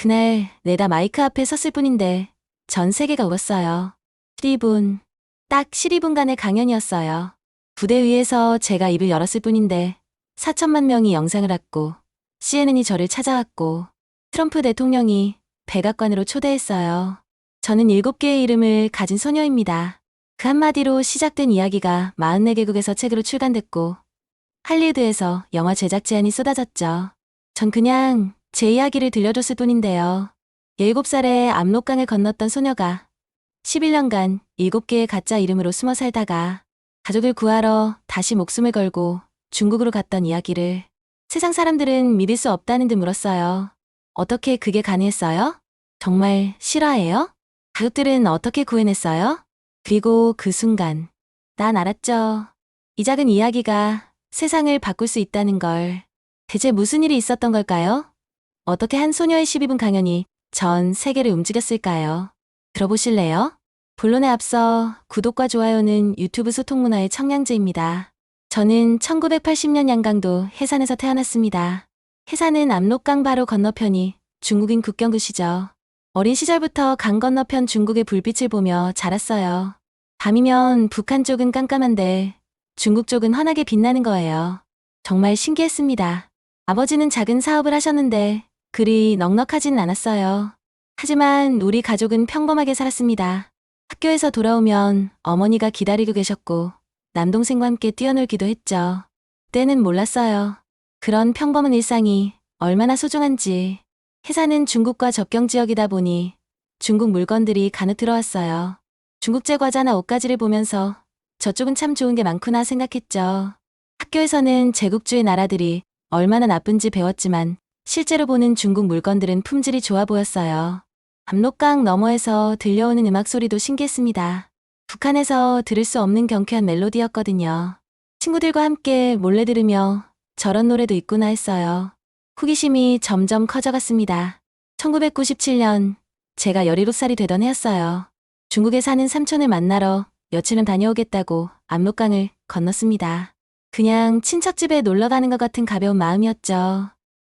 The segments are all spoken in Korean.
그날 내다 마이크 앞에 섰을 뿐인데 전 세계가 울었어요. 12분. 딱 12분간의 강연이었어요. 부대 위에서 제가 입을 열었을 뿐인데 4천만 명이 영상을 봤고 CNN이 저를 찾아왔고 트럼프 대통령이 백악관으로 초대했어요. 저는 7개의 이름을 가진 소녀입니다. 그 한마디로 시작된 이야기가 44개국에서 책으로 출간됐고 할리우드에서 영화 제작 제안이 쏟아졌죠. 전 그냥 제 이야기를 들려줬을 뿐인데요. 7살에 압록강을 건넜던 소녀가 11년간 7개의 가짜 이름으로 숨어 살다가 가족을 구하러 다시 목숨을 걸고 중국으로 갔던 이야기를 세상 사람들은 믿을 수 없다는 듯 물었어요. 어떻게 그게 가능했어요? 정말 실화예요? 가족들은 어떻게 구해냈어요? 그리고 그 순간 난 알았죠. 이 작은 이야기가 세상을 바꿀 수 있다는 걸. 대체 무슨 일이 있었던 걸까요? 어떻게 한 소녀의 12분 강연이 전 세계를 움직였을까요? 들어보실래요? 본론에 앞서 구독과 좋아요는 유튜브 소통 문화의 청량제입니다. 저는 1980년 양강도 해산에서 태어났습니다. 해산은 압록강 바로 건너편이 중국인 국경도시죠. 어린 시절부터 강 건너편 중국의 불빛을 보며 자랐어요. 밤이면 북한 쪽은 깜깜한데 중국 쪽은 환하게 빛나는 거예요. 정말 신기했습니다. 아버지는 작은 사업을 하셨는데 그리 넉넉하진 않았어요. 하지만 우리 가족은 평범하게 살았습니다. 학교에서 돌아오면 어머니가 기다리고 계셨고 남동생과 함께 뛰어놀기도 했죠. 때는 몰랐어요. 그런 평범한 일상이 얼마나 소중한지. 해산은 중국과 접경 지역이다 보니 중국 물건들이 가득 들어왔어요. 중국제 과자나 옷가지를 보면서 저쪽은 참 좋은 게 많구나 생각했죠. 학교에서는 제국주의 나라들이 얼마나 나쁜지 배웠지만 실제로 보는 중국 물건들은 품질이 좋아 보였어요. 압록강 너머에서 들려오는 음악 소리도 신기했습니다. 북한에서 들을 수 없는 경쾌한 멜로디였거든요. 친구들과 함께 몰래 들으며 저런 노래도 있구나 했어요. 호기심이 점점 커져갔습니다. 1997년 제가 17살이 되던 해였어요. 중국에 사는 삼촌을 만나러 며칠은 다녀오겠다고 압록강을 건넜습니다. 그냥 친척 집에 놀러 가는 것 같은 가벼운 마음이었죠.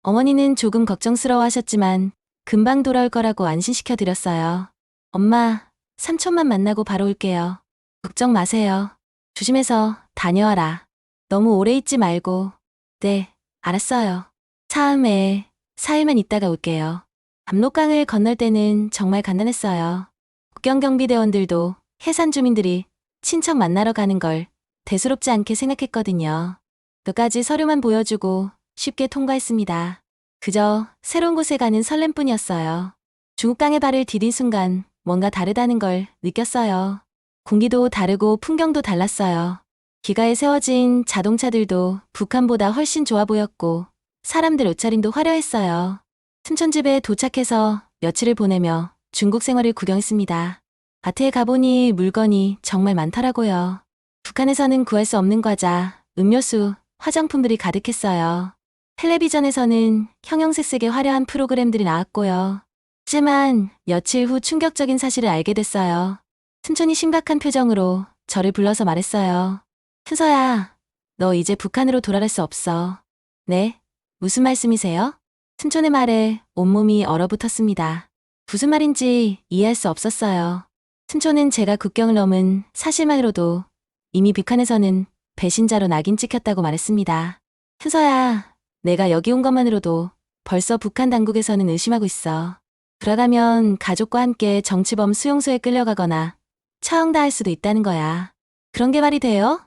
어머니는 조금 걱정스러워 하셨지만 금방 돌아올 거라고 안심시켜 드렸어요. 엄마, 삼촌만 만나고 바로 올게요. 걱정 마세요. 조심해서 다녀와라. 너무 오래 있지 말고. 네, 알았어요. 차음에 4일만 있다가 올게요. 압록강을 건널 때는 정말 간단했어요. 국경경비대원들도 해산 주민들이 친척 만나러 가는 걸 대수롭지 않게 생각했거든요. 몇 가지 서류만 보여주고 쉽게 통과했습니다. 그저 새로운 곳에 가는 설렘뿐이었어요. 중국강에 발을 디딘 순간 뭔가 다르다는 걸 느꼈어요. 공기도 다르고 풍경도 달랐어요. 기가에 세워진 자동차들도 북한보다 훨씬 좋아 보였고 사람들 옷차림도 화려했어요. 춘천집에 도착해서 며칠을 보내며 중국 생활을 구경했습니다. 마트에 가보니 물건이 정말 많더라고요. 북한에서는 구할 수 없는 과자, 음료수, 화장품들이 가득했어요. 텔레비전에서는 형형색색의 화려한 프로그램들이 나왔고요. 하지만 며칠 후 충격적인 사실을 알게 됐어요. 삼촌이 심각한 표정으로 저를 불러서 말했어요. 순서야, 너 이제 북한으로 돌아갈 수 없어. 네? 무슨 말씀이세요? 삼촌의 말에 온몸이 얼어붙었습니다. 무슨 말인지 이해할 수 없었어요. 삼촌은 제가 국경을 넘은 사실만으로도 이미 북한에서는 배신자로 낙인 찍혔다고 말했습니다. 순서야, 내가 여기 온 것만으로도 벌써 북한 당국에서는 의심하고 있어. 돌아가면 가족과 함께 정치범 수용소에 끌려가거나 처형당할 수도 있다는 거야. 그런 게 말이 돼요?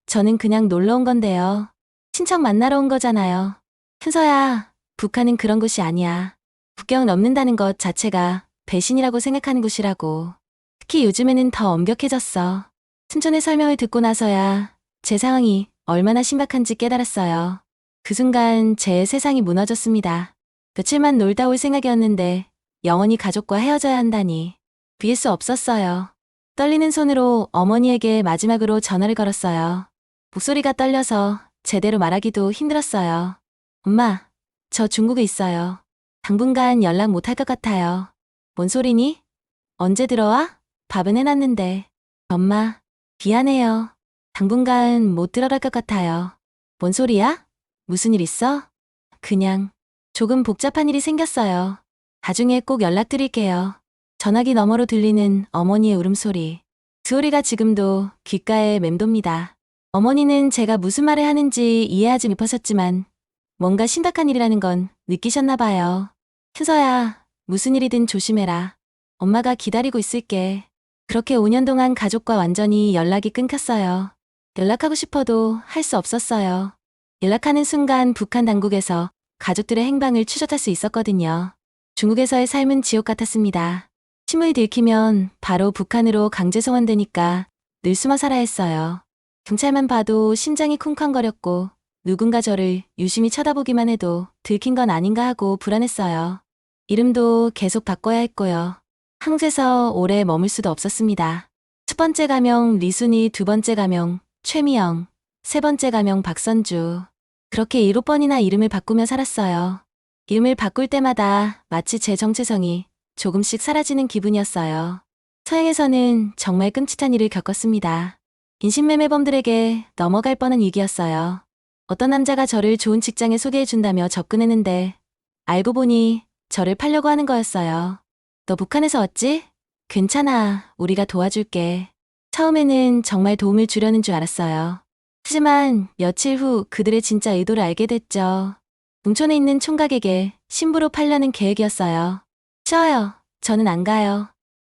저는 그냥 놀러 온 건데요. 친척 만나러 온 거잖아요. 순서야, 북한은 그런 곳이 아니야. 국경을 넘는다는 것 자체가 배신이라고 생각하는 곳이라고. 특히 요즘에는 더 엄격해졌어. 삼촌의 설명을 듣고 나서야 제 상황이 얼마나 심각한지 깨달았어요. 그 순간 제 세상이 무너졌습니다. 며칠만 놀다 올 생각이었는데 영원히 가족과 헤어져야 한다니. 믿을 수 없었어요. 떨리는 손으로 어머니에게 마지막으로 전화를 걸었어요. 목소리가 떨려서 제대로 말하기도 힘들었어요. 엄마, 저 중국에 있어요. 당분간 연락 못할 것 같아요. 뭔 소리니? 언제 들어와? 밥은 해놨는데. 엄마, 미안해요. 당분간 못 들어갈 것 같아요. 뭔 소리야? 무슨 일 있어? 그냥 조금 복잡한 일이 생겼어요. 나중에 꼭 연락드릴게요. 전화기 너머로 들리는 어머니의 울음소리. 그 소리가 지금도 귓가에 맴돕니다. 어머니는 제가 무슨 말을 하는지 이해하지 못하셨지만 뭔가 심각한 일이라는 건 느끼셨나 봐요. 현서야, 무슨 일이든 조심해라. 엄마가 기다리고 있을게. 그렇게 5년 동안 가족과 완전히 연락이 끊겼어요. 연락하고 싶어도 할 수 없었어요. 연락하는 순간 북한 당국에서 가족들의 행방을 추적할 수 있었거든요. 중국에서의 삶은 지옥 같았습니다. 신문이 들키면 바로 북한으로 강제 송환되니까 늘 숨어 살아야 했어요. 경찰만 봐도 심장이 쿵쾅거렸고 누군가 저를 유심히 쳐다보기만 해도 들킨 건 아닌가 하고 불안했어요. 이름도 계속 바꿔야 했고요. 한국에서 오래 머물 수도 없었습니다. 첫 번째 가명 리순이, 두 번째 가명 최미영, 세 번째 가명 박선주. 그렇게 7번이나 이름을 바꾸며 살았어요. 이름을 바꿀 때마다 마치 제 정체성이 조금씩 사라지는 기분이었어요. 서양에서는 정말 끔찍한 일을 겪었습니다. 인신매매범들에게 넘어갈 뻔한 위기였어요. 어떤 남자가 저를 좋은 직장에 소개해준다며 접근했는데 알고 보니 저를 팔려고 하는 거였어요. 너 북한에서 왔지? 괜찮아, 우리가 도와줄게. 처음에는 정말 도움을 주려는 줄 알았어요. 하지만 며칠 후 그들의 진짜 의도를 알게 됐죠. 웅촌에 있는 총각에게 신부로 팔려는 계획이었어요. 쉬어요. 저는 안 가요.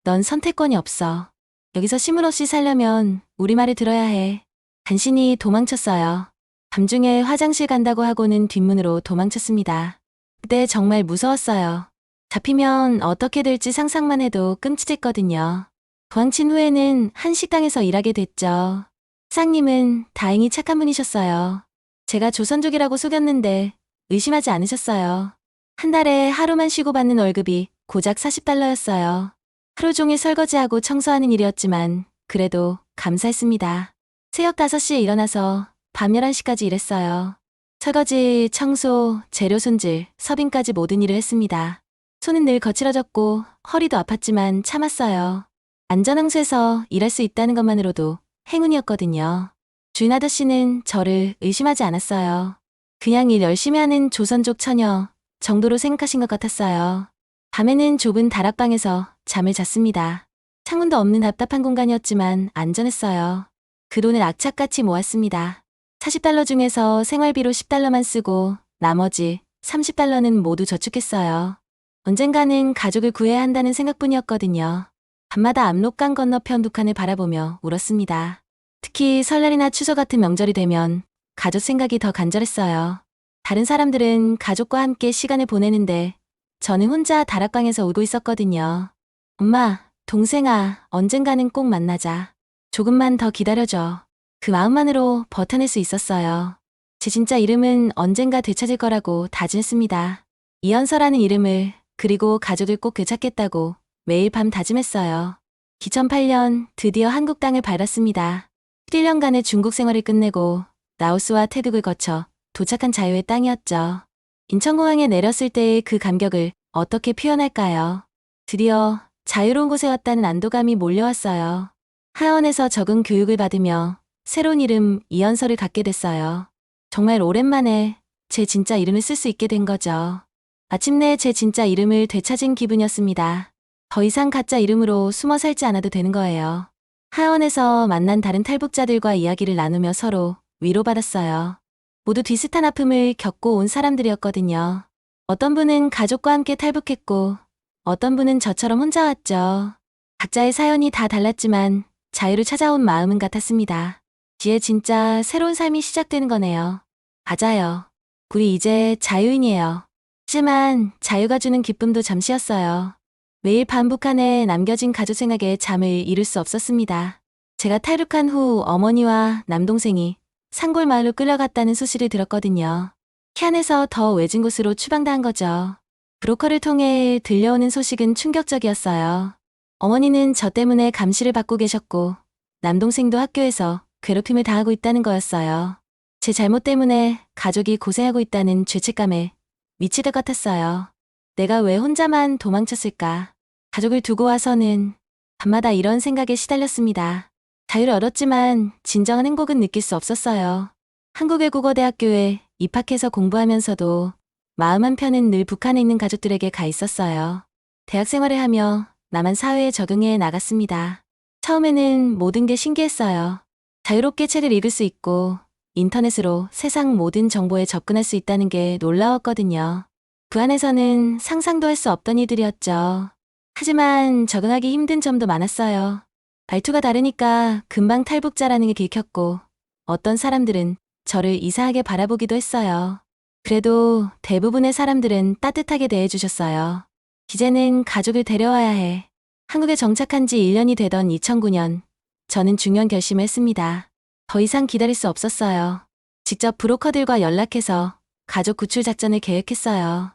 넌 선택권이 없어. 여기서 신분 없이 살려면 우리 말을 들어야 해. 간신히 도망쳤어요. 밤중에 화장실 간다고 하고는 뒷문으로 도망쳤습니다. 그때 정말 무서웠어요. 잡히면 어떻게 될지 상상만 해도 끔찍했거든요. 도망친 후에는 한 식당에서 일하게 됐죠. 사장님은 다행히 착한 분이셨어요. 제가 조선족이라고 속였는데 의심하지 않으셨어요. 한 달에 하루만 쉬고 받는 월급이 고작 40달러였어요. 하루 종일 설거지하고 청소하는 일이었지만 그래도 감사했습니다. 새벽 5시에 일어나서 밤 11시까지 일했어요. 설거지, 청소, 재료 손질, 서빙까지 모든 일을 했습니다. 손은 늘 거칠어졌고 허리도 아팠지만 참았어요. 안전항소에서 일할 수 있다는 것만으로도 행운이었거든요. 주인 아저씨는 저를 의심하지 않았어요. 그냥 일 열심히 하는 조선족 처녀 정도로 생각하신 것 같았어요. 밤에는 좁은 다락방에서 잠을 잤습니다. 창문도 없는 답답한 공간이었지만 안전했어요. 그 돈을 악착같이 모았습니다. 40달러 중에서 생활비로 10달러만 쓰고 나머지 30달러는 모두 저축했어요. 언젠가는 가족을 구해야 한다는 생각뿐이었거든요. 밤마다 압록강 건너편 북한을 바라보며 울었습니다. 특히 설날이나 추석 같은 명절이 되면 가족 생각이 더 간절했어요. 다른 사람들은 가족과 함께 시간을 보내는데 저는 혼자 다락방에서 울고 있었거든요. 엄마, 동생아, 언젠가는 꼭 만나자. 조금만 더 기다려줘. 그 마음만으로 버텨낼 수 있었어요. 제 진짜 이름은 언젠가 되찾을 거라고 다짐했습니다. 이현서라는 이름을, 그리고 가족을 꼭 되찾겠다고 매일 밤 다짐했어요. 2008년 드디어 한국 땅을 밟았습니다. 11년간의 중국 생활을 끝내고 라오스와 태국을 거쳐 도착한 자유의 땅이었죠. 인천공항에 내렸을 때의 그 감격을 어떻게 표현할까요? 드디어 자유로운 곳에 왔다는 안도감이 몰려왔어요. 하원에서 적응 교육을 받으며 새로운 이름 이현서를 갖게 됐어요. 정말 오랜만에 제 진짜 이름을 쓸 수 있게 된 거죠. 마침내 제 진짜 이름을 되찾은 기분이었습니다. 더 이상 가짜 이름으로 숨어 살지 않아도 되는 거예요. 하원에서 만난 다른 탈북자들과 이야기를 나누며 서로 위로받았어요. 모두 비슷한 아픔을 겪고 온 사람들이었거든요. 어떤 분은 가족과 함께 탈북했고 어떤 분은 저처럼 혼자 왔죠. 각자의 사연이 다 달랐지만 자유를 찾아온 마음은 같았습니다. 이제 진짜 새로운 삶이 시작되는 거네요. 맞아요. 우리 이제 자유인이에요. 하지만 자유가 주는 기쁨도 잠시였어요. 매일 밤 북한에 남겨진 가족 생각에 잠을 이룰 수 없었습니다. 제가 탈북한 후 어머니와 남동생이 산골 마을로 끌려갔다는 소식을 들었거든요. 희한해서 더 외진 곳으로 추방당한 거죠. 브로커를 통해 들려오는 소식은 충격적이었어요. 어머니는 저 때문에 감시를 받고 계셨고 남동생도 학교에서 괴롭힘을 당하고 있다는 거였어요. 제 잘못 때문에 가족이 고생하고 있다는 죄책감에 미칠 것 같았어요. 내가 왜 혼자만 도망쳤을까? 가족을 두고 와서는 밤마다 이런 생각에 시달렸습니다. 자유를 얻었지만 진정한 행복은 느낄 수 없었어요. 한국외국어대학교에 입학해서 공부하면서도 마음 한편은 늘 북한에 있는 가족들에게 가 있었어요. 대학 생활을 하며 나만 사회에 적응해 나갔습니다. 처음에는 모든 게 신기했어요. 자유롭게 책을 읽을 수 있고 인터넷으로 세상 모든 정보에 접근할 수 있다는 게 놀라웠거든요. 그 안에서는 상상도 할 수 없던 일들이었죠. 하지만 적응하기 힘든 점도 많았어요. 말투가 다르니까 금방 탈북자라는 게 긁혔고 어떤 사람들은 저를 이상하게 바라보기도 했어요. 그래도 대부분의 사람들은 따뜻하게 대해주셨어요. 이제는 가족을 데려와야 해. 한국에 정착한 지 1년이 되던 2009년, 저는 중요한 결심을 했습니다. 더 이상 기다릴 수 없었어요. 직접 브로커들과 연락해서 가족 구출 작전을 계획했어요.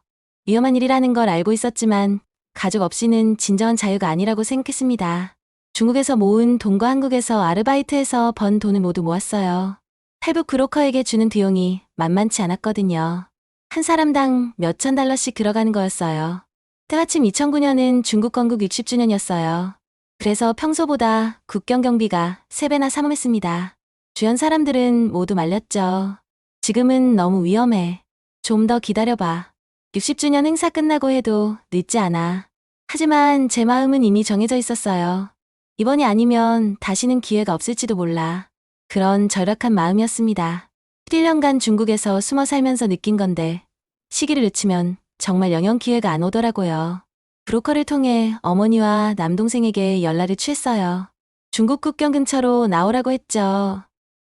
위험한 일이라는 걸 알고 있었지만 가족 없이는 진정한 자유가 아니라고 생각했습니다. 중국에서 모은 돈과 한국에서 아르바이트해서 번 돈을 모두 모았어요. 탈북 브로커에게 주는 비용이 만만치 않았거든요. 한 사람당 몇천 달러씩 들어가는 거였어요. 때마침 2009년은 중국 건국 60주년이었어요. 그래서 평소보다 국경 경비가 3배나 삼엄했습니다. 주변 사람들은 모두 말렸죠. 지금은 너무 위험해. 좀 더 기다려봐. 60주년 행사 끝나고 해도 늦지 않아. 하지만 제 마음은 이미 정해져 있었어요. 이번이 아니면 다시는 기회가 없을지도 몰라. 그런 절박한 마음이었습니다. 1년간 중국에서 숨어 살면서 느낀 건데 시기를 늦추면 정말 영영 기회가 안 오더라고요. 브로커를 통해 어머니와 남동생에게 연락을 취했어요. 중국 국경 근처로 나오라고 했죠.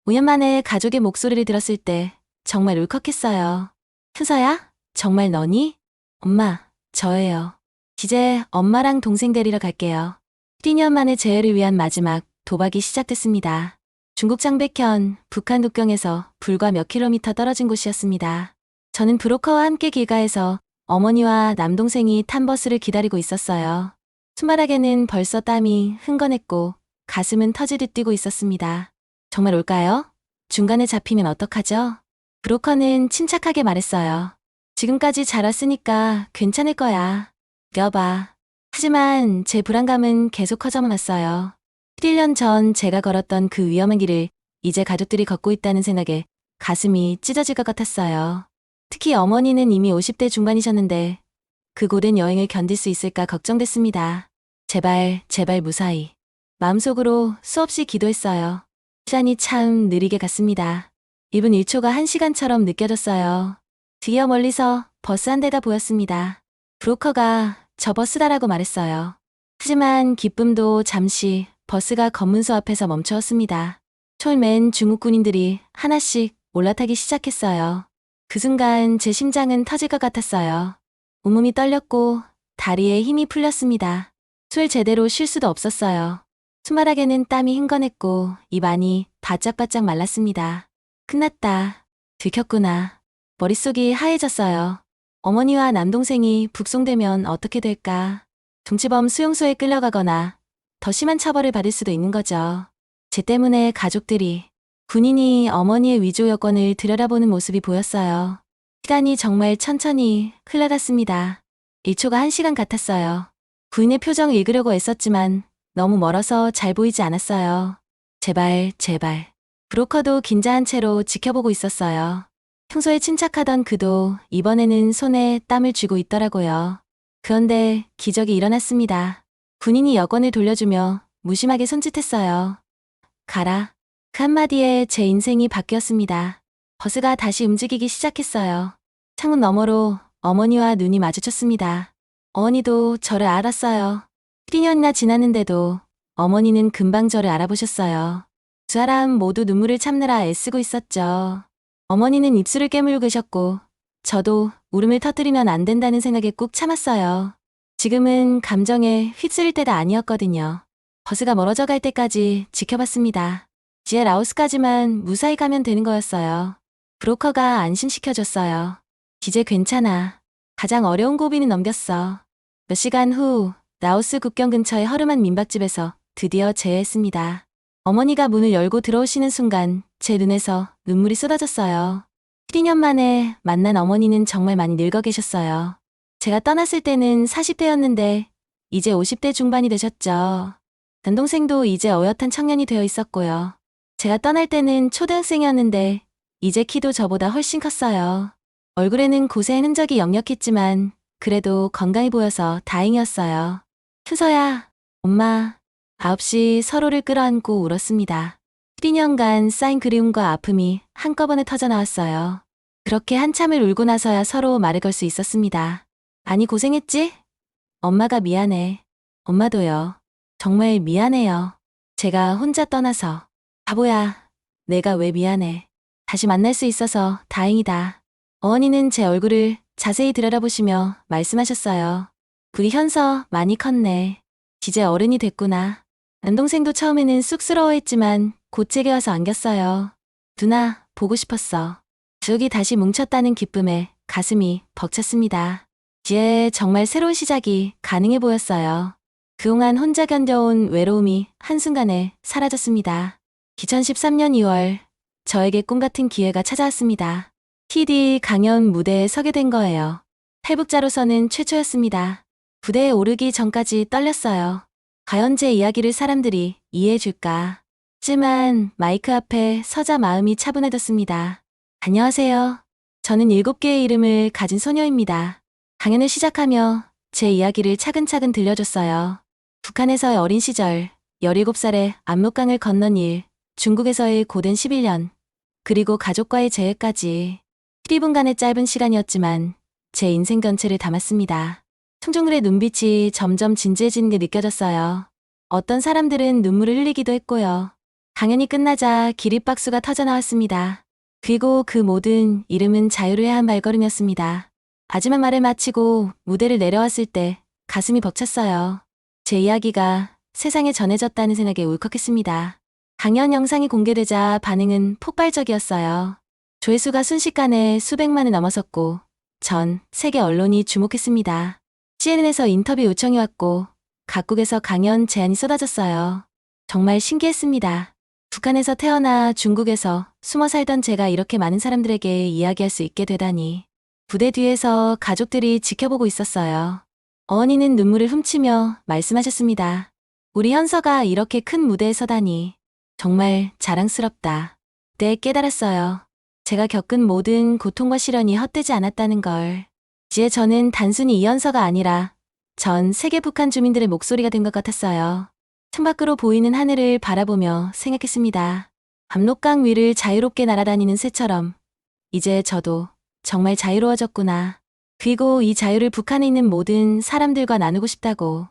5년 만에 가족의 목소리를 들었을 때 정말 울컥했어요. 현서야? 정말 너니? 엄마, 저예요. 이제 엄마랑 동생 데리러 갈게요. 1~2년 만에 재회를 위한 마지막 도박이 시작됐습니다. 중국 장백현, 북한 국경에서 불과 몇 킬로미터 떨어진 곳이었습니다. 저는 브로커와 함께 길가에서 어머니와 남동생이 탄 버스를 기다리고 있었어요. 손바닥에는 벌써 땀이 흥건했고 가슴은 터지듯 뛰고 있었습니다. 정말 올까요? 중간에 잡히면 어떡하죠? 브로커는 침착하게 말했어요. 지금까지 잘 왔으니까 괜찮을 거야. 이겨봐. 하지만 제 불안감은 계속 커져만 왔어요. 1년 전 제가 걸었던 그 위험한 길을 이제 가족들이 걷고 있다는 생각에 가슴이 찢어질 것 같았어요. 특히 어머니는 이미 50대 중반이셨는데 그 고된 여행을 견딜 수 있을까 걱정됐습니다. 제발, 제발 무사히. 마음속으로 수없이 기도했어요. 시간이 참 느리게 갔습니다. 1분 1초가 1시간처럼 느껴졌어요. 드디어 멀리서 버스 한 대가 보였습니다. 브로커가 저 버스다라고 말했어요. 하지만 기쁨도 잠시 버스가 검문소 앞에서 멈추었습니다. 처음 맨 중국 군인들이 하나씩 올라타기 시작했어요. 그 순간 제 심장은 터질 것 같았어요. 온몸이 떨렸고 다리에 힘이 풀렸습니다. 숨을 제대로 쉴 수도 없었어요. 손바닥에는 땀이 흥건했고 입 안이 바짝바짝 말랐습니다. 끝났다. 들켰구나. 머릿속이 하얘졌어요. 어머니와 남동생이 북송되면 어떻게 될까? 동치범 수용소에 끌려가거나 더 심한 처벌을 받을 수도 있는 거죠. 제 때문에 가족들이, 군인이 어머니의 위조 여권을 들여다보는 모습이 보였어요. 시간이 정말 천천히 흘러갔습니다. 1초가 1시간 같았어요. 부인의 표정을 읽으려고 애썼지만 너무 멀어서 잘 보이지 않았어요. 제발, 제발. 브로커도 긴장한 채로 지켜보고 있었어요. 평소에 침착하던 그도 이번에는 손에 땀을 쥐고 있더라고요. 그런데 기적이 일어났습니다. 군인이 여권을 돌려주며 무심하게 손짓했어요. 가라. 그 한마디에 제 인생이 바뀌었습니다. 버스가 다시 움직이기 시작했어요. 창문 너머로 어머니와 눈이 마주쳤습니다. 어머니도 저를 알았어요. 1~2년이나 지났는데도 어머니는 금방 저를 알아보셨어요. 두 사람 모두 눈물을 참느라 애쓰고 있었죠. 어머니는 입술을 깨물고 계셨고 저도 울음을 터뜨리면 안 된다는 생각에 꾹 참았어요. 지금은 감정에 휩쓸릴 때가 아니었거든요. 버스가 멀어져 갈 때까지 지켜봤습니다. 이제 라오스까지만 무사히 가면 되는 거였어요. 브로커가 안심시켜줬어요. 이제 괜찮아. 가장 어려운 고비는 넘겼어. 몇 시간 후 라오스 국경 근처의 허름한 민박집에서 드디어 재회했습니다. 어머니가 문을 열고 들어오시는 순간 제 눈에서 눈물이 쏟아졌어요. 1~2년 만에 만난 어머니는 정말 많이 늙어 계셨어요. 제가 떠났을 때는 40대였는데 이제 50대 중반이 되셨죠. 남동생도 이제 어엿한 청년이 되어 있었고요. 제가 떠날 때는 초등학생이었는데 이제 키도 저보다 훨씬 컸어요. 얼굴에는 고생한 흔적이 역력했지만 그래도 건강해 보여서 다행이었어요. 현서야, 엄마. 9시 서로를 끌어안고 울었습니다. 12년간 쌓인 그리움과 아픔이 한꺼번에 터져나왔어요. 그렇게 한참을 울고 나서야 서로 말을 걸 수 있었습니다. 많이 고생했지? 엄마가 미안해. 엄마도요. 정말 미안해요. 제가 혼자 떠나서. 바보야. 내가 왜 미안해. 다시 만날 수 있어서 다행이다. 어머니는 제 얼굴을 자세히 들여다보시며 말씀하셨어요. 우리 현서 많이 컸네. 이제 어른이 됐구나. 남동생도 처음에는 쑥스러워했지만 곧 제게 와서 안겼어요. 누나, 보고 싶었어. 가족이 다시 뭉쳤다는 기쁨에 가슴이 벅찼습니다. 이제 정말 새로운 시작이 가능해 보였어요. 그동안 혼자 견뎌온 외로움이 한순간에 사라졌습니다. 2013년 2월, 저에게 꿈같은 기회가 찾아왔습니다. TD 강연 무대에 서게 된 거예요. 탈북자로서는 최초였습니다. 무대에 오르기 전까지 떨렸어요. 과연 제 이야기를 사람들이 이해해 줄까? 하지만 마이크 앞에 서자 마음이 차분해졌습니다. 안녕하세요. 저는 7개의 이름을 가진 소녀입니다. 강연을 시작하며 제 이야기를 차근차근 들려줬어요. 북한에서의 어린 시절, 17살에 압록강을 건넌 일, 중국에서의 고된 11년, 그리고 가족과의 재회까지 12분간의 짧은 시간이었지만 제 인생 전체를 담았습니다. 청중들의 눈빛이 점점 진지해지는 게 느껴졌어요. 어떤 사람들은 눈물을 흘리기도 했고요. 강연이 끝나자 기립박수가 터져나왔습니다. 그리고 그 모든 이름은 자유를 위한 발걸음이었습니다. 마지막 말을 마치고 무대를 내려왔을 때 가슴이 벅찼어요. 제 이야기가 세상에 전해졌다는 생각에 울컥했습니다. 강연 영상이 공개되자 반응은 폭발적이었어요. 조회수가 순식간에 수백만을 넘어섰고 전 세계 언론이 주목했습니다. CNN에서 인터뷰 요청이 왔고 각국에서 강연 제안이 쏟아졌어요. 정말 신기했습니다. 북한에서 태어나 중국에서 숨어 살던 제가 이렇게 많은 사람들에게 이야기할 수 있게 되다니. 무대 뒤에서 가족들이 지켜보고 있었어요. 어머니는 눈물을 훔치며 말씀하셨습니다. 우리 현서가 이렇게 큰 무대에 서다니. 정말 자랑스럽다. 그때 깨달았어요. 제가 겪은 모든 고통과 시련이 헛되지 않았다는 걸. 이제 저는 단순히 이현서가 아니라 전 세계 북한 주민들의 목소리가 된 것 같았어요. 창밖으로 보이는 하늘을 바라보며 생각했습니다. 압록강 위를 자유롭게 날아다니는 새처럼 이제 저도 정말 자유로워졌구나. 그리고 이 자유를 북한에 있는 모든 사람들과 나누고 싶다고.